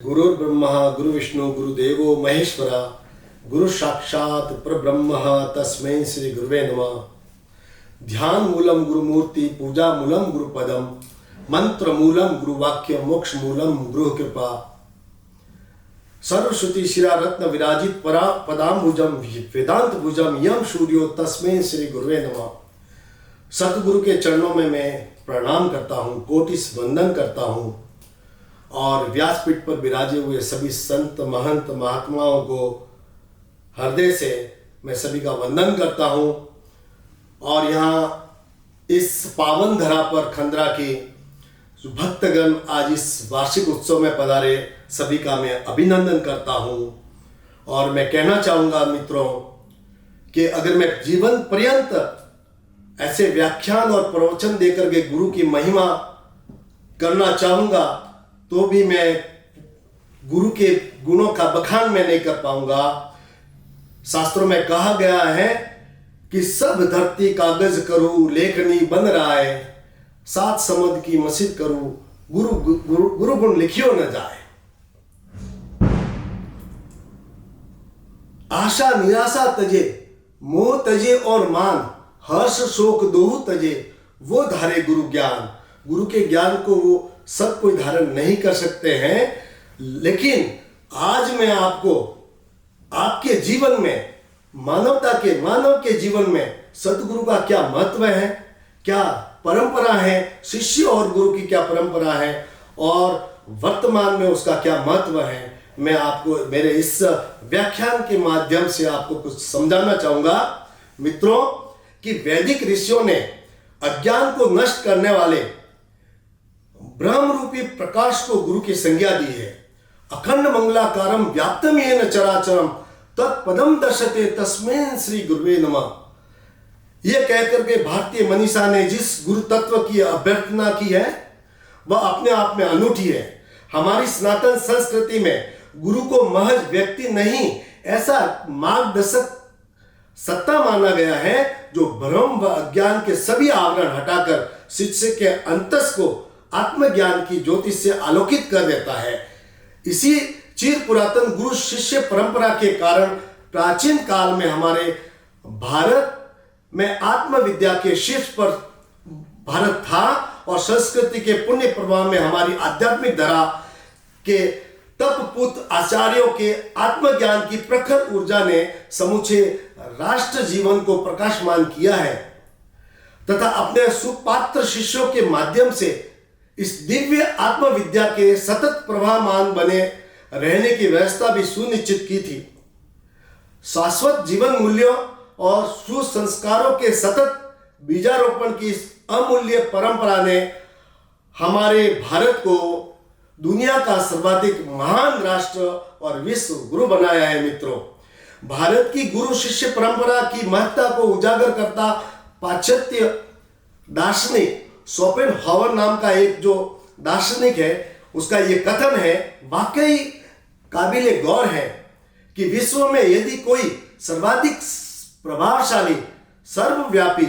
गुरुर्ब्रह्मा गुरुविष्णु गुरुदेवो महेश्वरा गुरु साक्षात परब्रह्म तस्मै श्री गुरुवे नमः। ध्यान मूलम गुरुमूर्ति पूजा मूलम गुरुपदम मंत्र मूलम गुरुवाक्य मोक्ष मूलम गुरु कृपा। सर्वश्रुति शिरा रत्न विराजित परा पदाम्बुजम वेदांत भुजम यम सूर्यो तस्मै श्री गुरुवे नमः। सतगुरु के चरणों में मैं प्रणाम करता हूँ, कोटिस वंदन करता हूँ और व्यासपीठ पर विराजे हुए सभी संत महंत महात्माओं को हृदय से मैं सभी का वंदन करता हूँ। और यहाँ इस पावन धरा पर खंडरा के भक्तगण आज इस वार्षिक उत्सव में पधारे सभी का मैं अभिनंदन करता हूँ। और मैं कहना चाहूँगा मित्रों कि अगर मैं जीवन पर्यंत ऐसे व्याख्यान और प्रवचन देकर के गुरु की महिमा करना चाहूँगा तो भी मैं गुरु के गुणों का बखान मैं नहीं कर पाऊंगा। शास्त्रों में कहा गया है कि सब धरती कागज करूं लेखनी बन रहा है, सात समुद्र की मस्जिद करूं गुरु गुरु गुरु गुण लिखियो न जाए। आशा निराशा तजे मोह तजे और मान हर्ष शोक दोहु तजे वो धारे गुरु ज्ञान। गुरु के ज्ञान को वो सब कोई धारण नहीं कर सकते हैं, लेकिन आज मैं आपको आपके जीवन में मानव के जीवन में सतगुरु का क्या महत्व है, क्या परंपरा है, शिष्य और गुरु की क्या परंपरा है और वर्तमान में उसका क्या महत्व है, मैं आपको मेरे इस व्याख्यान के माध्यम से आपको कुछ समझाना चाहूंगा मित्रों कि वैदिक ऋषियों ने अज्ञान को नष्ट करने वाले ब्रह्म रूपी प्रकाश को गुरु की संज्ञा दी है। अखंड मंगलाकारम व्याप्तम येन चराचरम तत्पदम दर्शते तस्मै श्री गुरुवे नमः। यह कहकर के भारतीय मनीषा ने जिस गुरु तत्व की अभ्यर्थना की है वह अपने आप में अनूठी है। हमारी सनातन संस्कृति में गुरु को महज व्यक्ति नहीं ऐसा मार्गदर्शक सत्ता माना गया है जो भ्रम व अज्ञान के सभी आवरण हटाकर शिष्य के अंतस को आत्मज्ञान की ज्योति से आलोकित कर देता है। इसी चिर पुरातन गुरु शिष्य परंपरा के कारण प्राचीन काल में हमारे भारत में आत्मविद्या के शीर्ष पर भारत था और संस्कृति के पुण्य प्रभाव में हमारी आध्यात्मिक धरा के तपपुत आचार्यों के आत्मज्ञान की प्रखर ऊर्जा ने समूचे राष्ट्र जीवन को प्रकाशमान किया है तथा अपने सुपात्र शिष्यों के माध्यम से इस दिव्य आत्मविद्या के सतत प्रवाहमान बने रहने की व्यवस्था भी सुनिश्चित की थी। शाश्वत जीवन मूल्यों और सुसंस्कारों के सतत बीजारोपण की इस अमूल्य परंपरा ने हमारे भारत को दुनिया का सर्वाधिक महान राष्ट्र और विश्व गुरु बनाया है। मित्रों, भारत की गुरु शिष्य परंपरा की महत्ता को उजागर करता पाश्चात्य दार्शनिक शोपेनहावर नाम का एक जो दार्शनिक है उसका ये कथन है, वाकई काबिले गौर है कि विश्व में यदि कोई सर्वाधिक प्रभावशाली सर्वव्यापी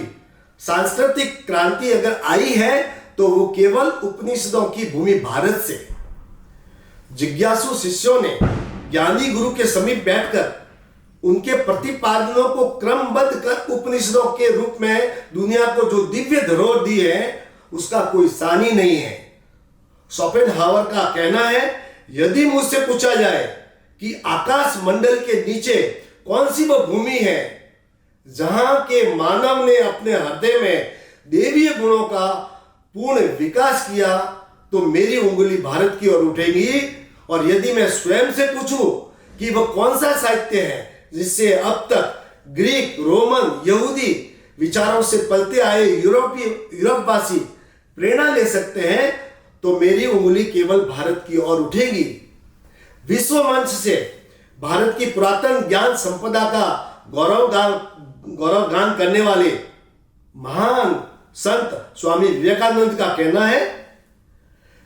सांस्कृतिक क्रांति अगर आई है तो वो केवल उपनिषदों की भूमि भारत से। जिज्ञासु शिष्यों ने ज्ञानी गुरु के समीप बैठकर उनके प्रतिपादनों को क्रमबद्ध कर उपनिषदों के रूप में दुनिया को जो दिव्य धरोहर दी है उसका कोई सानी नहीं है। शोपेनहावर का कहना है, यदि मुझसे पूछा जाए कि आकाश मंडल के नीचे कौन सी वह भूमि है जहां के मानव ने अपने हृदय में देवीय गुणों का पूर्ण विकास किया तो मेरी उंगली भारत की ओर उठेगी। और यदि मैं स्वयं से पूछूं कि वह कौन सा साहित्य है जिससे अब तक ग्रीक रोमन यहूदी विचारों से पलते आए यूरोपवासी प्रेरणा ले सकते हैं तो मेरी उंगली केवल भारत की ओर उठेगी। विश्व मंच से भारत की पुरातन ज्ञान संपदा का गौरवगान करने वाले महान संत स्वामी विवेकानंद का कहना है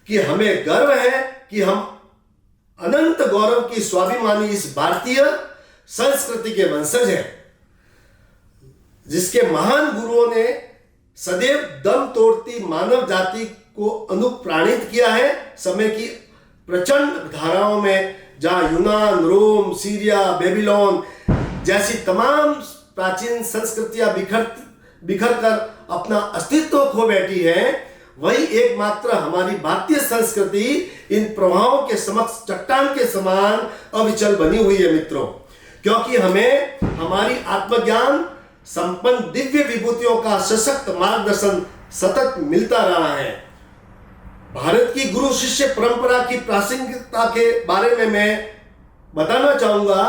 कि हमें गर्व है कि हम अनंत गौरव की स्वाभिमानी इस भारतीय संस्कृति के वंशज हैं जिसके महान गुरुओं ने सदैव दम तोड़ती मानव जाति को अनुप्राणित किया है। समय की प्रचंड धाराओं में, जहां यूनान, रोम, सीरिया, बेबीलोन जैसी तमाम प्राचीन संस्कृतियां बिखर कर अपना अस्तित्व खो बैठी है, वही एकमात्र हमारी भारतीय संस्कृति इन प्रभावों के समक्ष चट्टान के समान अविचल बनी हुई है मित्रों। क्योंकि हमें हमारी आत्मज्ञान संपन्न दिव्य विभूतियों का सशक्त मार्गदर्शन सतत मिलता रहा है। भारत की गुरु शिष्य परंपरा की प्रासंगिकता के बारे में मैं बताना चाहूंगा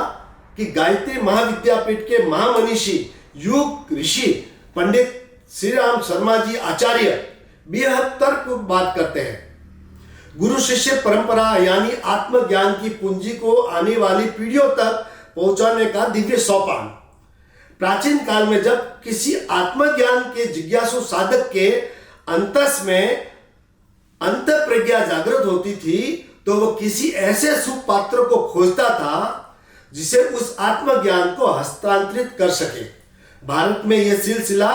कि गायत्री महाविद्यापीठ के महामनीषी युग ऋषि पंडित श्री राम शर्मा जी आचार्य बेहद तर्क बात करते हैं। गुरु शिष्य परंपरा यानी आत्मज्ञान की पूंजी को आने वाली पीढ़ियों तक पहुंचाने का दिव्य सोपान। प्राचीन काल में जब किसी आत्मज्ञान के जिज्ञासु साधक के अंतस में अंत प्रज्ञा जागृत होती थी, तो वह किसी ऐसे सुपात्र को खोजता था जिसे उस आत्मज्ञान को हस्तांतरित कर सके। भारत में यह सिलसिला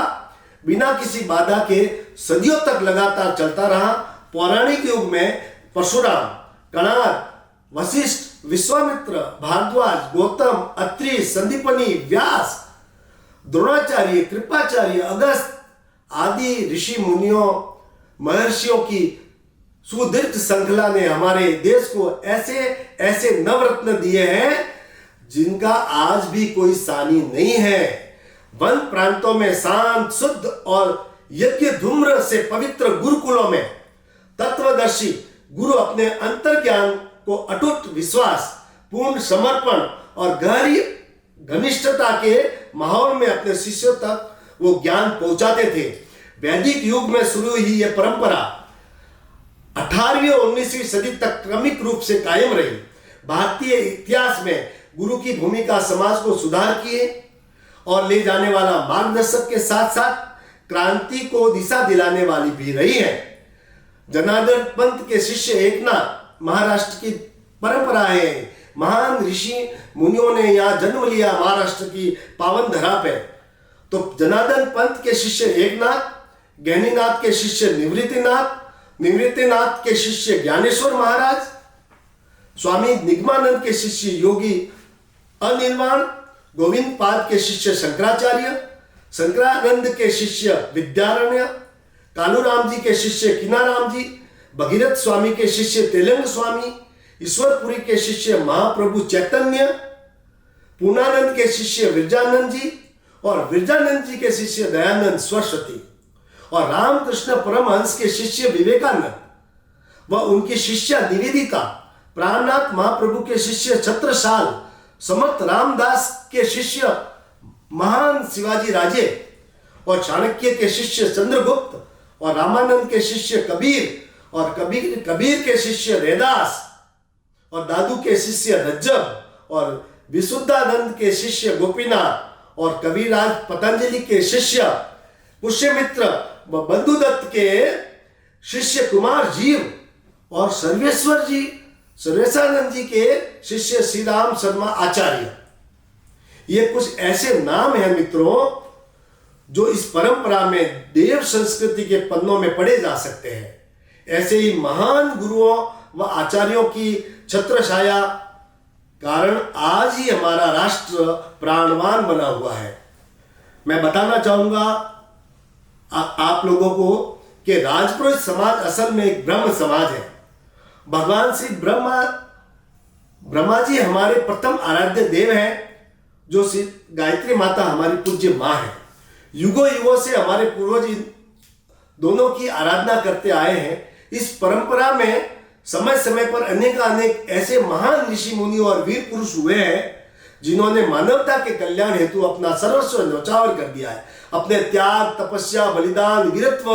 बिना किसी बाधा के सदियों तक लगातार चलता रहा। पौराणिक युग में परशुराम, कणाद, वशिष्ठ, विश्वामित्र, भारद्वाज, गौतम, अत्रि, संदीपनी, व्यास, द्रोणाचार्य, कृपाचार्य, अगस्त आदि ऋषि मुनियों महर्षियों की सुदीर्घ श्रृंखला ने हमारे देश को ऐसे ऐसे नवरत्न दिए हैं जिनका आज भी कोई सानी नहीं है। वन प्रांतों में शांत, शुद्ध और यज्ञ धूम्र से पवित्र गुरुकुलों में तत्वदर्शी गुरु अपने अंतर्ज्ञान को अटूट विश्वास, पूर्ण समर्पण और गहरी घनिष्ठता के माहौल में अपने शिष्यों तक वो ज्ञान पहुंचाते थे। वैदिक युग में शुरू हुई यह परंपरा 18वीं और 19वीं सदी तक क्रमिक रूप से कायम रही। भारतीय इतिहास में गुरु की भूमिका समाज को सुधार किए और ले जाने वाला मार्गदर्शक के साथ साथ क्रांति को दिशा दिलाने वाली भी रही है। जनार्दन पंत के शिष्य एकनाथ महाराष्ट्र की परंपरा है। महान ऋषि मुनियों ने यहाँ जन्म लिया महाराष्ट्र की पावन धरा पे। तो जनार्दन पंत के शिष्य एकनाथ, गहनीनाथ के शिष्य निवृत्तिनाथ, निवृत्तिनाथ के शिष्य ज्ञानेश्वर महाराज, स्वामी निगमानंद के शिष्य योगी अनिर्वाण, गोविंद पाद के शिष्य शंकराचार्य, शंकरानंद के शिष्य विद्यारण्य, कालूराम जी के शिष्य किनाराम जी, भगीरथ स्वामी के शिष्य तेलंग स्वामी, ईश्वरपुरी के शिष्य महाप्रभु चैतन्य, पूर्णानंद के शिष्य विरजानंद जी और विरजानंद जी के शिष्य दयानंद सरस्वती और रामकृष्ण परमहंस के शिष्य विवेकानंद व उनकी शिष्या निवेदिता, प्राणनाथ महाप्रभु के शिष्य छत्रसाल, समर्थ रामदास के शिष्य महान शिवाजी राजे और चाणक्य के शिष्य चंद्रगुप्त और रामानंद के शिष्य कबीर और कबीर के शिष्य रैदास और दादू के शिष्य रज्जब और विशुद्धानंद के शिष्य गोपीनाथ और कविराज पतंजलि के शिष्य पुष्यमित्र व बंधुदत्त के शिष्य कुमार जीव और सर्वेशानंद जी के शिष्य श्री राम शर्मा आचार्य। ये कुछ ऐसे नाम हैं मित्रों जो इस परंपरा में देव संस्कृति के पन्नों में पढ़े जा सकते हैं। ऐसे ही महान गुरुओं व आचार्यों की छत्रछाया कारण आज ही हमारा राष्ट्र प्राणवान बना हुआ है। मैं बताना चाहूंगा आप लोगों को कि राजपुरोहित समाज असल में एक ब्रह्म समाज है। भगवान श्री ब्रह्मा जी हमारे प्रथम आराध्य देव हैं, जो श्री गायत्री माता हमारी पूज्य माँ है। युगों युगों से हमारे पूर्वज इन दोनों की आराधना करते आए हैं। इस परंपरा में समय समय पर अनेक ऐसे महान ऋषि मुनि और वीर पुरुष हुए हैं जिन्होंने मानवता के कल्याण हेतु अपना सर्वस्व न्यौछावर कर दिया है। अपने त्याग, तपस्या, बलिदान, वीरत्व,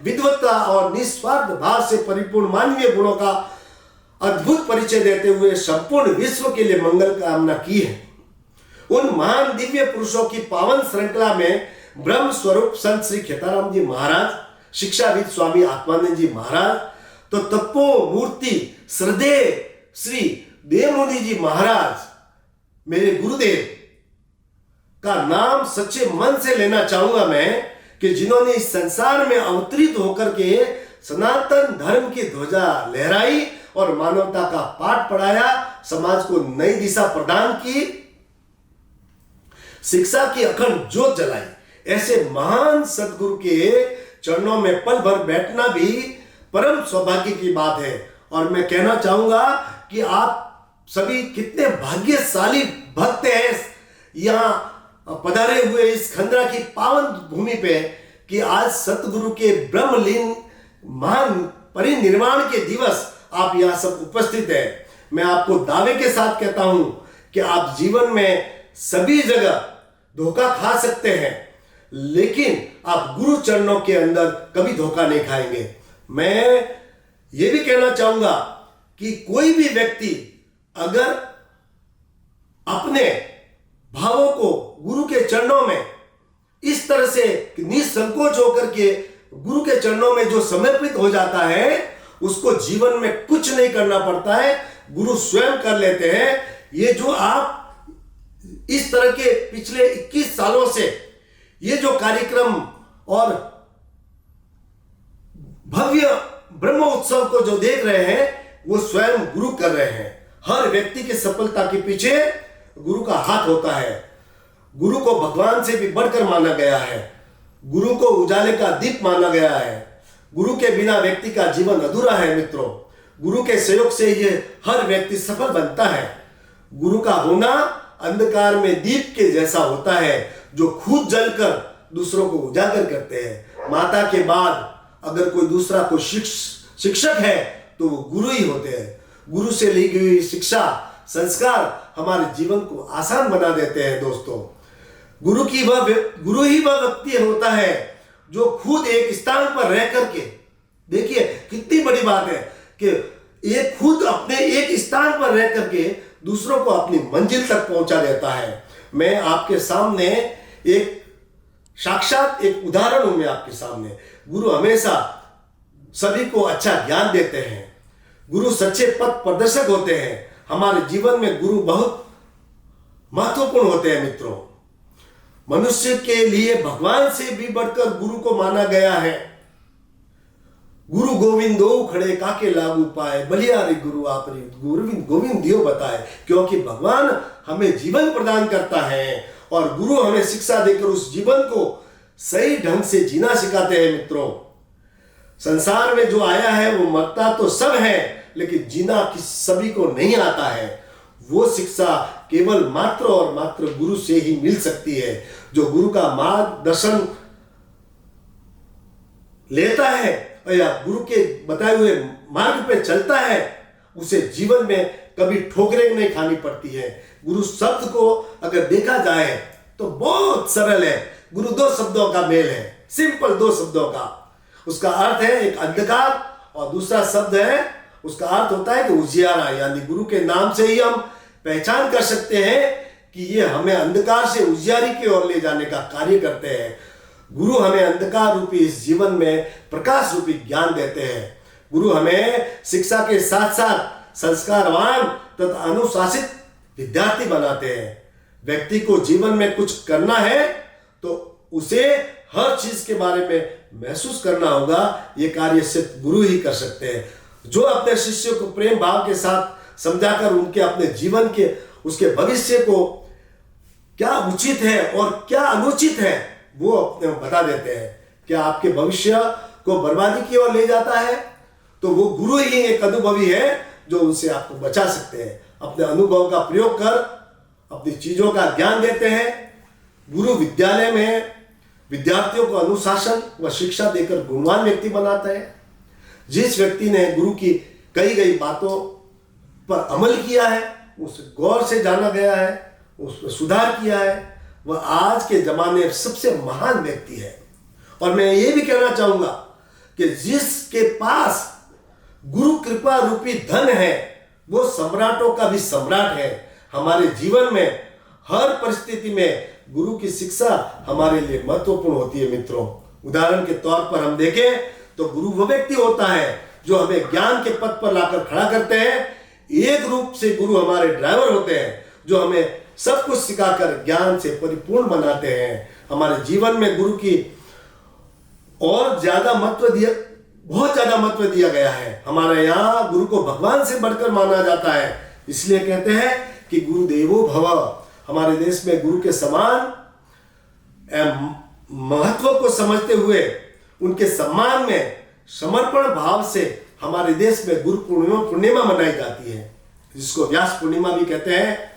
विद्वत्ता और निस्वार्थ भाव से परिपूर्ण मानवीय गुणों का अद्भुत परिचय देते हुए संपूर्ण विश्व के लिए मंगल कामना की है। उन महान दिव्य पुरुषों की पावन श्रृंखला में ब्रह्म स्वरूप संत श्री खेताराम जी महाराज, शिक्षाविद स्वामी आत्मानंद जी महाराज, तो तपो मूर्ति श्रद्धेय श्री देवमुनि जी महाराज मेरे गुरुदेव का नाम सच्चे मन से लेना चाहूंगा मैं, कि जिन्होंने इस संसार में अवतरित होकर के सनातन धर्म की ध्वजा लहराई और मानवता का पाठ पढ़ाया, समाज को नई दिशा प्रदान की, शिक्षा की अखंड ज्योत जलाई। ऐसे महान सदगुरु के चरणों में पल भर बैठना भी परम सौभाग्य की बात है। और मैं कहना चाहूंगा कि आप सभी कितने भाग्यशाली भक्त हैं यहाँ पधारे हुए इस खंडरा की पावन भूमि पे, कि आज सतगुरु के ब्रह्मलीन महान परिनिर्वाण के दिवस आप यहाँ सब उपस्थित हैं। मैं आपको दावे के साथ कहता हूं कि आप जीवन में सभी जगह धोखा खा सकते हैं, लेकिन आप गुरु चरणों के अंदर कभी धोखा नहीं खाएंगे। मैं ये भी कहना चाहूंगा कि कोई भी व्यक्ति अगर अपने भावों को गुरु के चरणों में इस तरह से निसंकोच होकर के गुरु के चरणों में जो समर्पित हो जाता है, उसको जीवन में कुछ नहीं करना पड़ता है, गुरु स्वयं कर लेते हैं। ये जो आप इस तरह के पिछले 21 सालों से ये जो कार्यक्रम और भव्य ब्रह्म उत्सव को जो देख रहे हैं, वो स्वयं गुरु कर रहे हैं। हर व्यक्ति की सफलता के पीछे गुरु का हाथ होता है। गुरु को भगवान से भी बढ़कर माना गया है। गुरु को उजाले का दीप माना गया है। गुरु के बिना व्यक्ति का जीवन अधूरा है मित्रों। गुरु के सहयोग से ये हर व्यक्ति सफल बनता है। गुरु का होना अंधकार में दीप के जैसा होता है, जो खुद जलकर दूसरों को उजागर करते हैं। माता के बाद अगर कोई दूसरा कोई शिक्षक है तो वो गुरु ही होते हैं। गुरु से ली गई शिक्षा संस्कार हमारे जीवन को आसान बना देते हैं दोस्तों। गुरु ही वह व्यक्ति होता है जो खुद एक स्थान पर रह करके, देखिए कितनी बड़ी बात है कि ये खुद अपने एक स्थान पर रह करके दूसरों को अपनी मंजिल तक पहुंचा देता है। मैं आपके सामने एक साक्षात एक उदाहरण हूं। मैं आपके सामने, गुरु हमेशा सभी को अच्छा ज्ञान देते हैं। गुरु सच्चे पथ प्रदर्शक होते हैं। हमारे जीवन में गुरु बहुत महत्वपूर्ण होते हैं मित्रों। मनुष्य के लिए भगवान से भी बढ़कर गुरु को माना गया है। गुरु गोविंदो खड़े काके लागू पाए, बलियारे गुरु आपरे गोविंद दियो बताए। क्योंकि भगवान हमें जीवन प्रदान करता है और गुरु हमें शिक्षा देकर उस जीवन को सही ढंग से जीना सिखाते हैं मित्रों। संसार में जो आया है वो मरता तो सब है, लेकिन जीना सभी को नहीं आता है। वो शिक्षा केवल मात्र और मात्र गुरु से ही मिल सकती है। जो गुरु का मार्गदर्शन लेता है या गुरु के बताए हुए मार्ग पे चलता है, उसे जीवन में कभी ठोकरें नहीं खानी पड़ती है। गुरु शब्द को अगर देखा जाए तो बहुत सरल है। गुरु दो शब्दों का मेल है, सिंपल दो शब्दों का। उसका अर्थ है एक अंधकार और दूसरा शब्द है, उसका अर्थ होता है कि उजियारा। यानी गुरु के नाम से ही हम पहचान कर सकते हैं कि ये हमें अंधकार से उजियारी की ओर ले जाने का कार्य करते हैं। गुरु हमें अंधकार रूपी इस जीवन में प्रकाश रूपी ज्ञान देते हैं। गुरु हमें शिक्षा के साथ साथ संस्कारवान तथा अनुशासित विद्यार्थी बनाते हैं। व्यक्ति को जीवन में कुछ करना है तो उसे हर चीज के बारे में महसूस करना होगा। ये कार्य सिर्फ गुरु ही कर सकते हैं, जो अपने शिष्यों को प्रेम भाव के साथ समझाकर उनके अपने जीवन के उसके भविष्य को क्या उचित है और क्या अनुचित है वो अपने बता देते हैं। क्या आपके भविष्य को बर्बादी की ओर ले जाता है तो वो गुरु ही एक अनुभवी है जो उनसे आपको बचा सकते हैं। अपने अनुभव का प्रयोग कर अपनी चीजों का ज्ञान देते हैं। गुरु विद्यालय में विद्यार्थियों को अनुशासन व शिक्षा देकर गुणवान व्यक्ति बनाता है। जिस व्यक्ति ने गुरु की कही गई बातों पर अमल किया है, उसे गौर से जाना गया है, उसमें सुधार किया है, वह आज के जमाने में सबसे महान व्यक्ति है। और मैं ये भी कहना चाहूंगा कि जिसके पास गुरु कृपा रूपी धन है वो सम्राटों का भी सम्राट है। हमारे जीवन में हर परिस्थिति में गुरु की शिक्षा हमारे लिए महत्वपूर्ण होती है मित्रों। उदाहरण के तौर पर हम देखें तो गुरु वो व्यक्ति होता है जो हमें ज्ञान के पथ पर लाकर खड़ा करते हैं। एक रूप से गुरु हमारे ड्राइवर होते हैं जो हमें सब कुछ सिखाकर ज्ञान से परिपूर्ण बनाते हैं। हमारे जीवन में गुरु की और ज्यादा महत्व बहुत ज्यादा महत्व दिया गया है। हमारे यहाँ गुरु को भगवान से बढ़कर माना जाता है। इसलिए कहते हैं कि गुरु देवो भव। हमारे देश में गुरु के समान महत्व को समझते हुए उनके सम्मान में समर्पण भाव से हमारे देश में गुरु पूर्णिमा मनाई जाती है, जिसको व्यास पूर्णिमा भी कहते हैं।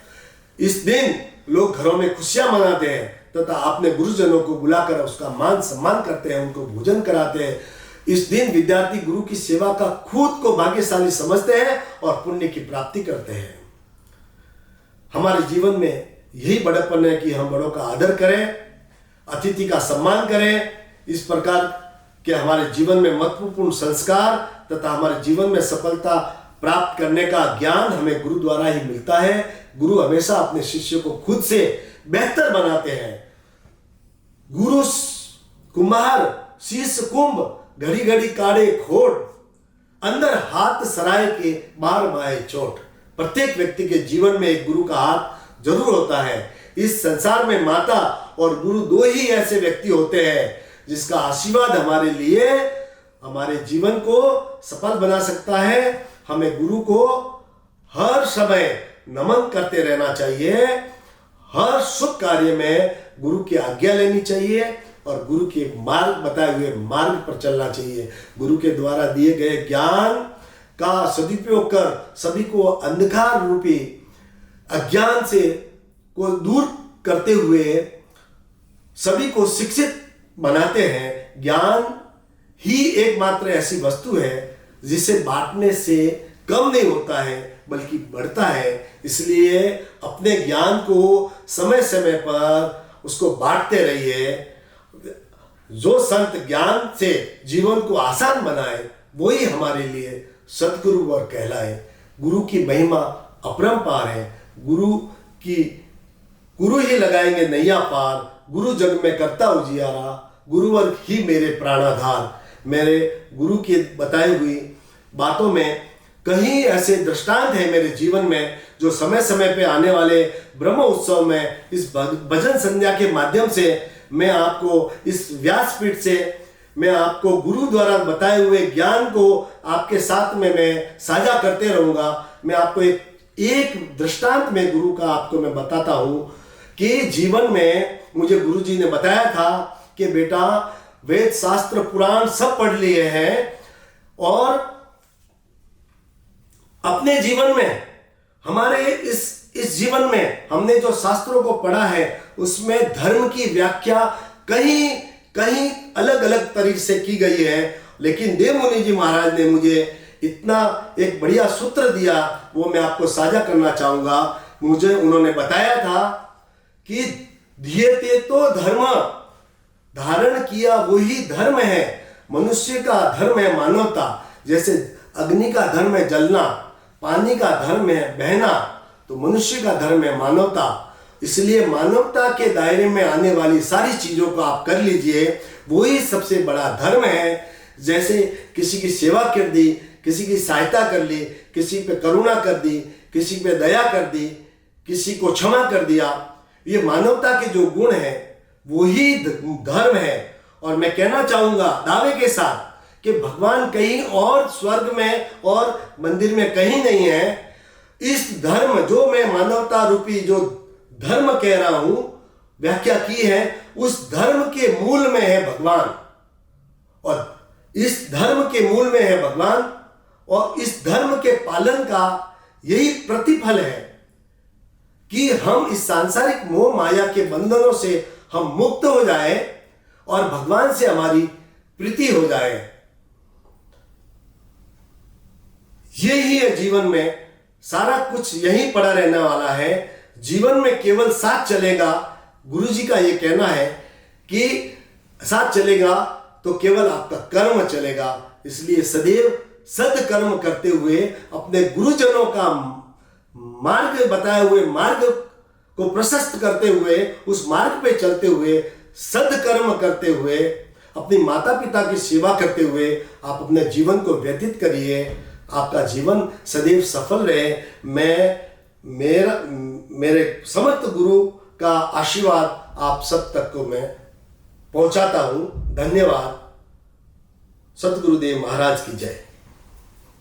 इस दिन लोग घरों में खुशियां मनाते हैं तथा अपने गुरुजनों को बुलाकर उसका मान सम्मान करते हैं, उनको भोजन कराते हैं। इस दिन विद्यार्थी गुरु की सेवा का खुद को भाग्यशाली समझते हैं और पुण्य की प्राप्ति करते हैं। हमारे जीवन में यही बड़प्पन है कि हम बड़ों का आदर करें, अतिथि का सम्मान करें। इस प्रकार के हमारे जीवन में महत्वपूर्ण संस्कार तथा हमारे जीवन में सफलता प्राप्त करने का ज्ञान हमें गुरु द्वारा ही मिलता है। गुरु हमेशा अपने शिष्य को खुद से बेहतर बनाते हैं। गुरु कुम्हार शीश कुंभ, घड़ी घड़ी काढ़े खोट, अंदर हाथ सराय के बाहर माए चोट। प्रत्येक व्यक्ति के जीवन में एक गुरु का हाथ जरूर होता है। इस संसार में माता और गुरु दो ही ऐसे व्यक्ति होते हैं जिसका आशीर्वाद हमारे लिए हमारे जीवन को सफल बना सकता है। हमें गुरु को हर समय नमन करते रहना चाहिए। हर शुभ कार्य में गुरु की आज्ञा लेनी चाहिए और गुरु के मार्ग बताए हुए मार्ग पर चलना चाहिए। गुरु के द्वारा दिए गए ज्ञान का सदुपयोग कर सभी को अंधकार रूपी अज्ञान से को दूर करते हुए सभी को शिक्षित बनाते हैं। ज्ञान ही एकमात्र ऐसी वस्तु है जिसे बांटने से कम नहीं होता है बल्कि बढ़ता है। इसलिए अपने ज्ञान को समय समय पर उसको बांटते रहिए। जो संत ज्ञान से जीवन को आसान बनाए वही हमारे लिए सदगुरु वर कहलाए। गुरु की महिमा अपरंपार है। गुरु ही लगाएंगे नैया पार। गुरु जग में करता उजियारा, गुरुवर ही मेरे प्राणाधार। मेरे गुरु की बताई हुई बातों में कहीं ऐसे दृष्टांत है मेरे जीवन में जो समय समय पे आने वाले ब्रह्म उत्सव में इस भजन संध्या के माध्यम से मैं आपको इस व्यासपीठ से मैं आपको गुरु द्वारा बताए हुए ज्ञान को आपके साथ में मैं साझा करते रहूंगा। मैं आपको एक दृष्टांत में गुरु का आपको मैं बताता हूं कि जीवन में मुझे गुरु जी ने बताया था कि बेटा वेद शास्त्र पुराण सब पढ़ लिए हैं और अपने जीवन में हमारे इस जीवन में हमने जो शास्त्रों को पढ़ा है उसमें धर्म की व्याख्या कहीं अलग अलग तरीके से की गई है। लेकिन देव मुनि जी महाराज ने मुझे इतना एक बढ़िया सूत्र दिया, वो मैं आपको साझा करना चाहूंगा। मुझे उन्होंने बताया था कि धियते तो धर्म, धारण किया वही धर्म है। मनुष्य का धर्म है मानवता। जैसे अग्नि का धर्म है जलना, पानी का धर्म है बहना, तो मनुष्य का धर्म है मानवता। इसलिए मानवता के दायरे में आने वाली सारी चीजों को आप कर लीजिए, वही सबसे बड़ा धर्म है। जैसे किसी की सेवा कर दी, किसी की सहायता कर ली, किसी पे करुणा कर दी, किसी पे दया कर दी, किसी को क्षमा कर दिया, ये मानवता के जो गुण हैं वही धर्म है। और मैं कहना चाहूंगा दावे के साथ कि भगवान कहीं और स्वर्ग में और मंदिर में कहीं नहीं है। इस धर्म जो मैं मानवता रूपी जो धर्म कह रहा हूं व्याख्या की है, उस धर्म के मूल में है भगवान और इस धर्म के मूल में है भगवान और इस धर्म के पालन का यही प्रतिफल है कि हम इस सांसारिक मोह माया के बंधनों से हम मुक्त हो जाए और भगवान से हमारी प्रीति हो जाए। यही है जीवन में, सारा कुछ यही पड़ा रहने वाला है। जीवन में केवल साथ चलेगा। गुरु जी का यह कहना है कि साथ चलेगा तो केवल आपका कर्म चलेगा। इसलिए सदैव सदकर्म करते हुए अपने गुरुजनों का मार्ग बताए हुए मार्ग को प्रशस्त करते हुए उस मार्ग पे चलते हुए सदकर्म करते हुए अपनी माता पिता की सेवा करते हुए आप अपने जीवन को व्यतीत करिए। आपका जीवन सदैव सफल रहे। मेरे समर्थ गुरु का आशीर्वाद आप सब तक को मैं पहुंचाता हूं। धन्यवाद। सतगुरुदेव महाराज की जय।